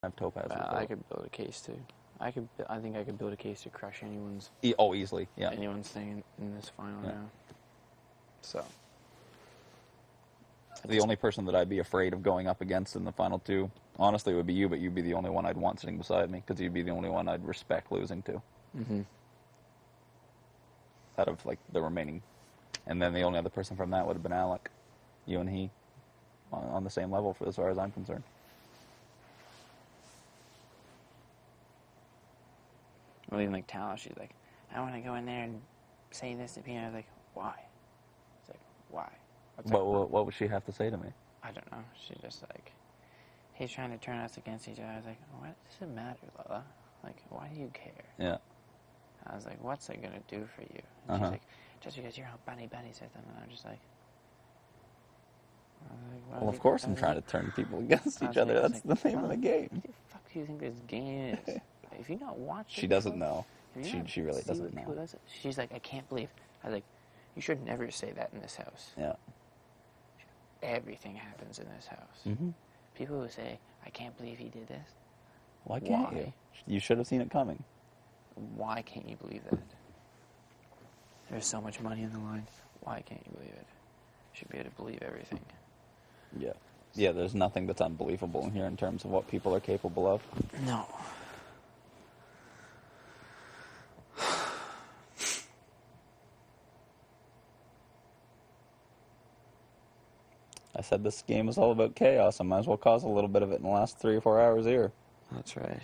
have Topaz. I could build a case too. I think I could build a case to crush anyone's. Easily. Yeah. Anyone's thing in this final round. So. The only person that I'd be afraid of going up against in the final two, honestly, would be you. But you'd be the only one I'd want sitting beside me because you'd be the only one I'd respect losing to. Mm-hmm. Out of like the remaining, and then the only other person from that would have been Alec. You and he, on the same level for as far as I'm concerned. Well, even like Tala, she's like, I want to go in there and say this to Pina. I was like, why? It's like, why? What would she have to say to me? I don't know. She's just like, he's trying to turn us against each other. I was like, what does it matter, Lola? Like, why do you care? Yeah. I was like, what's it going to do for you? And she's like, just because you're all bunnies with them. And I'm just like, well, of course I'm trying to turn people against each other. That's the name of the game. What the fuck do you think this game is? If you not watch it, she doesn't know. She really doesn't know. She's like, I can't believe. I was like, you should never say that in this house. Yeah. Everything happens in this house. Mm-hmm. People who say, I can't believe he did this. Why can't you? You should have seen it coming. Why can't you believe that? There's so much money on the line. Why can't you believe it? You should be able to believe everything. Yeah. Yeah, there's nothing that's unbelievable in here in terms of what people are capable of. No. I said this game is all about chaos. I might as well cause a little bit of it in the last 3 or 4 hours here. That's right.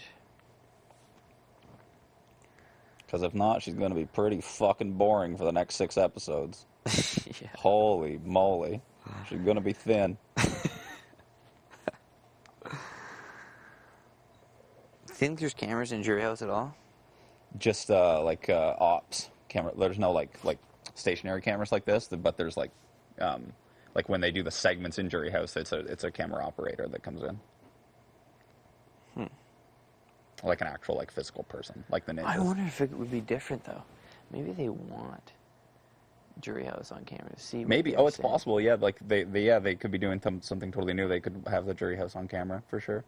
Because if not, she's going to be pretty fucking boring for the next 6 episodes. Yeah. Holy moly. She's going to be thin. Think there's cameras in Jury House at all? Just ops camera. There's no like stationary cameras like this, but there's like when they do the segments in Jury House, it's a camera operator that comes in. Like an actual physical person, like the ninjas. I wonder if it would be different though. Maybe they want Jury House on camera to see. Maybe. Oh, it's possible. Yeah, like they could be doing something totally new. They could have the Jury House on camera for sure.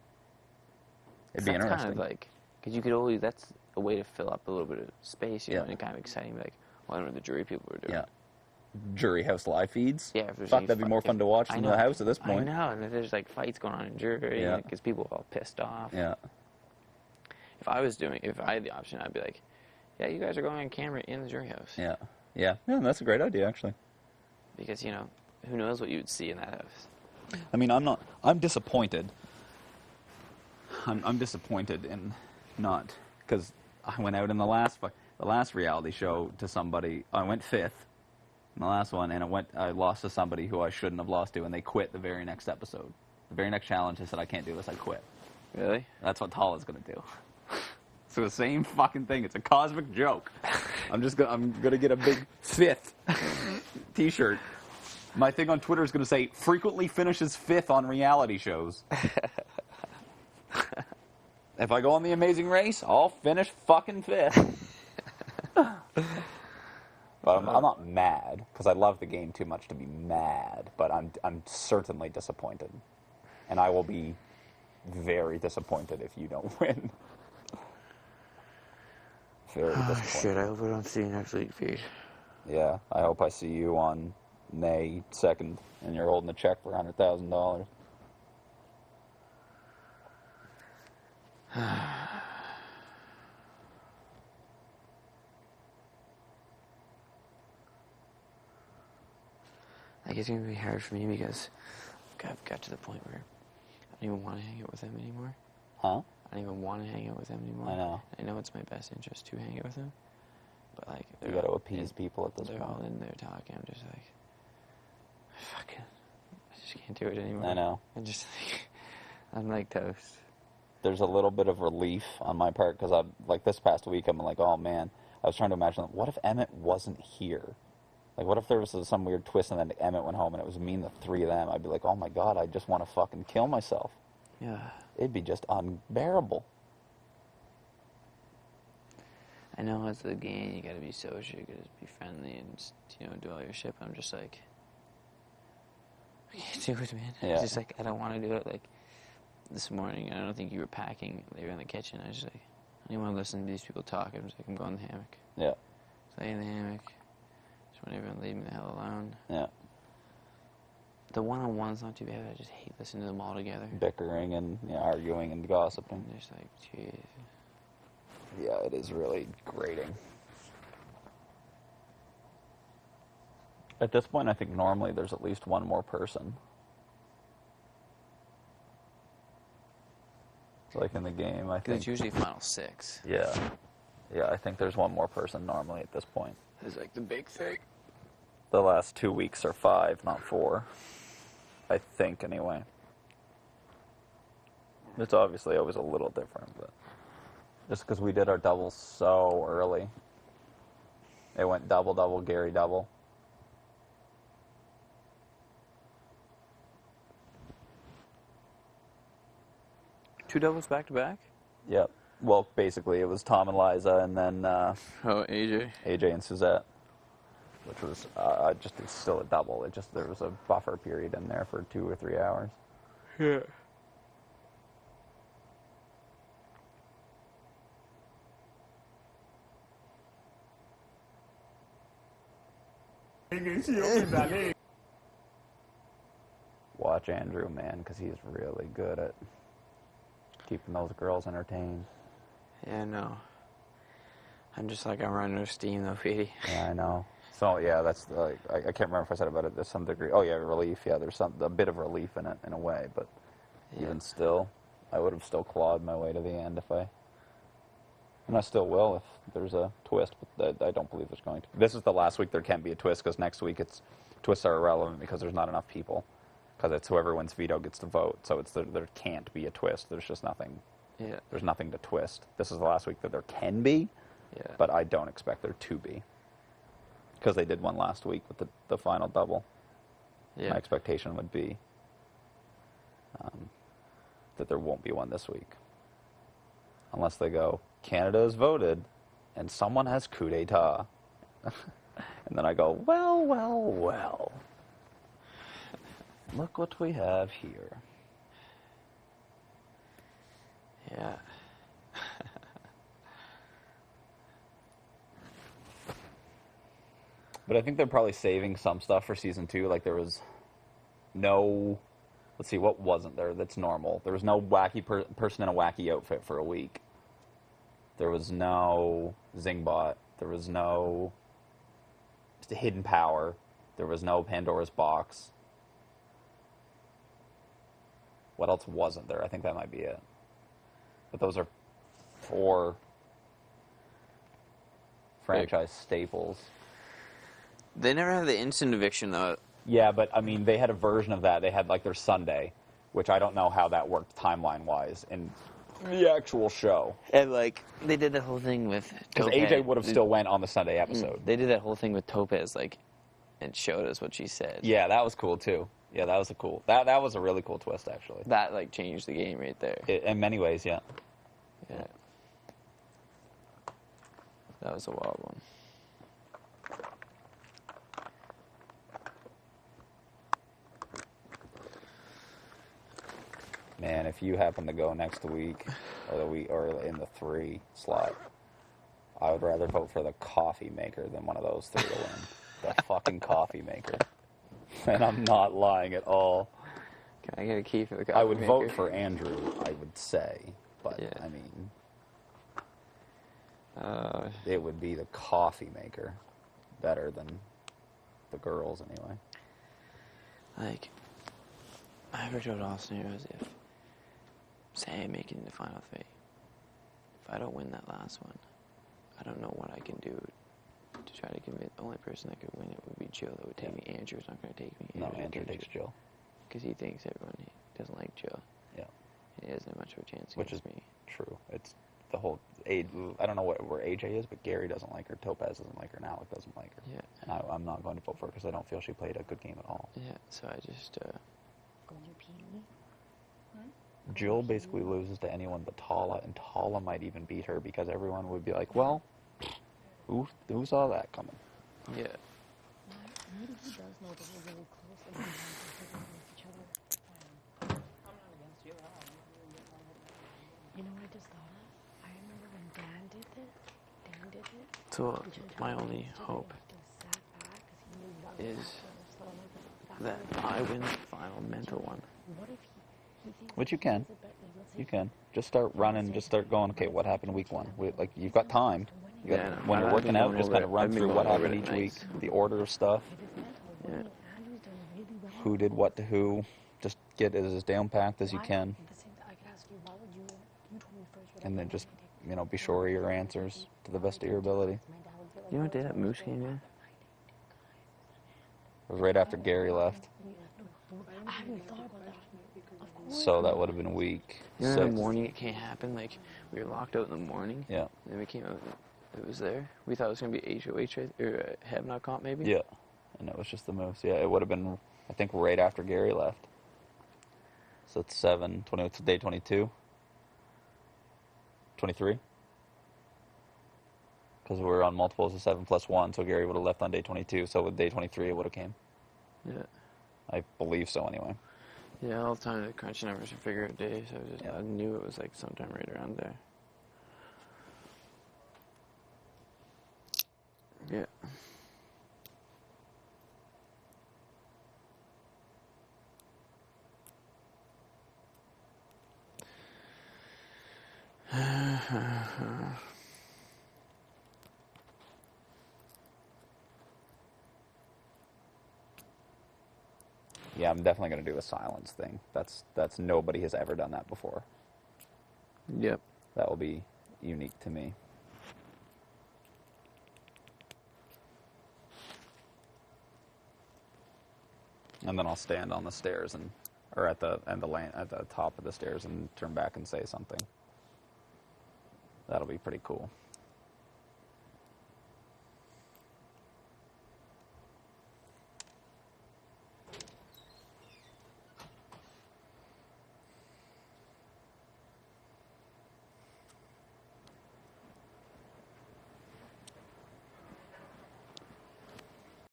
It'd be interesting. Kind of like, because you could always, that's a way to fill up a little bit of space, you know, and kind of exciting. Like, well, I don't know what the jury people are doing. Yeah. Jury House live feeds? Yeah. If there's Fuck, that'd be more fun to watch than the house at this point. I know, and if there's fights going on in jury, because people are all pissed off. Yeah. If I had the option, I'd be like, yeah, you guys are going on camera in the Jury House. Yeah. Yeah, that's a great idea, actually. Because, who knows what you would see in that house. I mean, I'm disappointed. I'm disappointed in not, because I went out in the last reality show to somebody. I went 5th in the last one, and I lost to somebody who I shouldn't have lost to, and they quit the very next episode. The very next challenge, I said, I can't do this, I quit. Really? That's what Tala's going to do. So the same fucking thing. It's a cosmic joke. I'm gonna get a big 5th T-shirt. My thing on Twitter is gonna say frequently finishes 5th on reality shows. If I go on The Amazing Race, I'll finish fucking 5th. But I'm not mad because I love the game too much to be mad. But I'm certainly disappointed, and I will be very disappointed if you don't win. Very disappointed. Shit, I hope I don't see you next week, Pete. Yeah, I hope I see you on May 2nd, and you're holding a check for $100,000. I guess it's going to be hard for me because I've got to the point where I don't even want to hang out with them anymore. Huh? I don't even want to hang out with them anymore. I know. I know it's my best interest to hang out with them. But, you got to appease people at this point. They're all in there talking. I'm just like, I just can't do it anymore. I know. I'm like toast. There's a little bit of relief on my part because this past week, I'm like, oh man, I was trying to imagine, what if Emmett wasn't here? What if there was some weird twist and then Emmett went home and it was me and the 3 of them? I'd be like, oh my God, I just want to fucking kill myself. Yeah. It'd be just unbearable. I know it's the game, you gotta be social, you gotta be friendly and just, do all your shit, but I'm just like, I can't do it, man. Yeah. It's just I don't want to do it. this morning, and I don't think you were packing. They were in the kitchen. I was just like, I didn't want to listen to these people talk. I was like, I'm going in the hammock. Yeah. So lay in the hammock. Just want everyone to leave me the hell alone. Yeah. The one-on-one's not too bad. I just hate listening to them all together. Bickering and arguing and gossiping. And just like, jeez. Yeah, it is really grating. At this point, I think normally there's at least one more person. Like in the game, I think. It's usually final 6. Yeah. Yeah, I think there's one more person normally at this point. It's like the big thing. The last 2 weeks are 5, not 4. I think, anyway. It's obviously always a little different, but just because we did our doubles so early. It went double, Gary double. Two doubles back to back? Yep. Well, basically, it was Tom and Liza, and then Oh, AJ. AJ and Suzette, which was it's still a double. It just there was a buffer period in there for 2 or 3 hours. Yeah. Watch Andrew, man, because he's really good at keeping those girls entertained. Yeah, no. I'm just like, I'm running out of steam, though, Petey. Yeah, I know. So, yeah, that's like, I can't remember if I said about it to some degree. Oh, yeah, relief. Yeah, there's a bit of relief in it, in a way, but even still, I would have still clawed my way to the end and I still will if there's a twist, but I don't believe there's going to. This is the last week there can be a twist, because next week twists are irrelevant because there's not enough people. Because it's whoever wins veto gets to vote, so there can't be a twist. There's just nothing. Yeah. There's nothing to twist. This is the last week that there can be, but I don't expect there to be. Because they did one last week with the final double. Yeah. My expectation would be that there won't be one this week. Unless they go, Canada has voted, and someone has coup d'etat. And then I go, well. Look what we have here. Yeah. But I think they're probably saving some stuff for season 2. Like there was no, let's see, what wasn't there that's normal? There was no wacky person in a wacky outfit for a week. There was no Zingbot. There was no hidden power. There was no Pandora's box. What else wasn't there? I think that might be it. But those are 4 franchise staples. They never have the instant eviction, though. Yeah, but, I mean, they had a version of that. They had, like, their Sunday, which I don't know how that worked timeline-wise in the actual show. And, like, they did the whole thing with Because AJ would have still went on the Sunday episode. They did that whole thing with Topaz, like, and showed us what she said. Yeah, that was cool, too. Yeah, that was that was a really cool twist, actually. That, like, changed the game right there. In many ways, yeah. Yeah. That was a wild one. Man, if you happen to go next week, or in the 3 slot, I would rather vote for the coffee maker than one of those 3 to win. The fucking coffee maker. And I'm not lying at all. Can I get a key for the coffee I would maker? vote for Andrew, I would say. But, Yeah. I mean, it would be the coffee maker. Better than the girls, anyway. Like, I ever told all scenarios say I make it in the final 3. If I don't win that last one, I don't know what I can do to try to convince. The only person that could win it would be Joe. That would take me. Andrew's not going to take me. Andrew takes Jill. Because he thinks everyone doesn't like Joe. Yeah. And he doesn't have much of a chance Which against is me. true. It's the whole... I don't know where AJ is, but Gary doesn't like her, Topaz doesn't like her, and Alec doesn't like her. Yeah. And I'm not going to vote for her because I don't feel she played a good game at all. Yeah, so I just... Jill basically loses to anyone but Tala, and Tala might even beat her because everyone would be like, well, who saw that coming? Yeah. Maybe he does know that we're really close and he's against each other. I'm not against you at all. You know what I just thought of? I remember when Dan did it. Dan did it. So He should've my done it only yesterday, hope he just sat back 'cause he knew that was is backwards, so I'm like, that backwards. I win the final mental one. What if he thinks Which that you he can. does it better? Like, let's say You he- can. Just start running, just start going, okay, what happened week one? Like, you've got time. You got, Yeah, I know. when you're I've working been out, going just over kind it. of run I've been through going what over happened it each at week, night. the order of stuff, If it's mental Yeah. winning, Andrew's doing really well. who did what to who. Just get it as down packed as you Why- can, at the same time, I could ask you, why would you told me first what and then I just, did. be sure of your answers to the best of your ability. My dad would be like, You know what day "Oh, that it's Moose always came been in? that." It was right after Gary left, I haven't even thought about that. Of course. so that would have been week You know, in the 6. morning it can't happen. Like, we were locked out in the morning. Yeah, And then we came out and it was there. We thought it was going to be HOH or Have Not Comp maybe. yeah, and it was just the moves. Yeah, it would have been, I think, right after Gary left. So it's 20, it's day 22, 23. Because we were on multiples of 7 plus 1, so Gary would have left on day 22. So with day 23, it would have came. Yeah. I believe so, anyway. Yeah, all the time to crunch numbers and figure out days. Yeah. I knew it was like sometime right around there. Yeah. Yeah, I'm definitely going to do a silence thing. That's nobody has ever done that before. Yep. That will be unique to me. And then I'll stand on the stairs or at the top of the stairs and turn back and say something. That'll be pretty cool.